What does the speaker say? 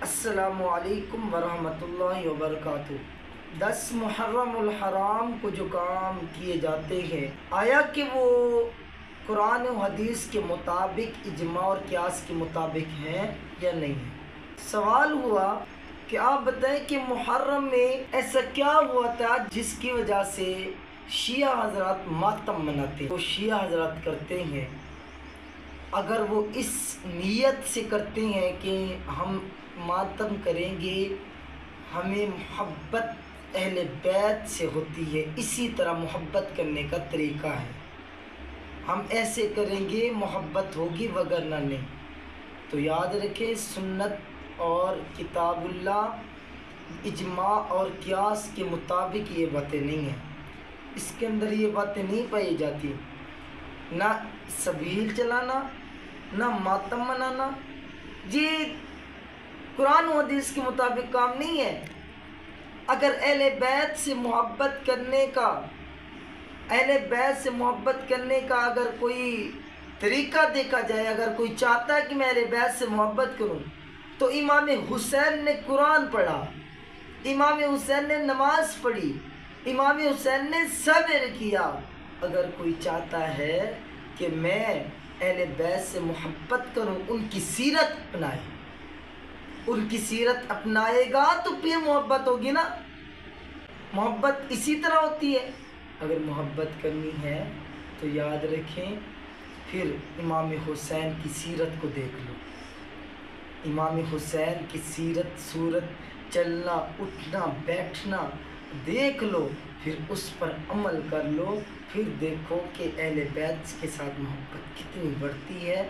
السلام علیکم ورحمۃ اللہ وبرکاتہ۔ 10 محرم الحرام کو جو کام کیے جاتے ہیں، آیا کہ وہ قرآن و حدیث کے مطابق، اجماع اور قیاس کے مطابق ہیں یا نہیں ہیں؟ سوال ہوا کہ آپ بتائیں کہ محرم میں ایسا کیا ہوا تھا جس کی وجہ سے شیعہ حضرات ماتم مناتے ہیں؟ وہ شیعہ حضرات کرتے ہیں، اگر وہ اس نیت سے کرتے ہیں کہ ہم ماتم کریں گے، ہمیں محبت اہل بیت سے ہوتی ہے، اسی طرح محبت کرنے کا طریقہ ہے، ہم ایسے کریں گے محبت ہوگی وگرنہ نہیں، تو یاد رکھیں سنت اور کتاب اللہ، اجماع اور قیاس کے مطابق یہ باتیں نہیں ہیں، اس کے اندر یہ باتیں نہیں پائی جاتی، نہ سبیل چلانا، نہ ماتم منانا، یہ قرآن و حدیث کے مطابق کام نہیں ہے۔ اگر اہل بیت سے محبت کرنے کا اگر کوئی طریقہ دیکھا جائے، اگر کوئی چاہتا ہے کہ میں اہل بیت سے محبت کروں، تو امام حسین نے قرآن پڑھا، امام حسین نے نماز پڑھی، امام حسین نے صبر کیا۔ اگر کوئی چاہتا ہے کہ میں اہل بیت سے محبت کروں، ان کی سیرت اپنائے، ان کی سیرت اپنائے گا تو پھر محبت ہوگی نا، محبت اسی طرح ہوتی ہے۔ اگر محبت کرنی ہے تو یاد رکھیں پھر امام حسین کی سیرت کو دیکھ لو، امام حسین کی سیرت، صورت، چلنا اٹھنا بیٹھنا دیکھ لو، پھر اس پر عمل کر لو، پھر دیکھو کہ اہل بیت کے ساتھ محبت کتنی بڑھتی ہے۔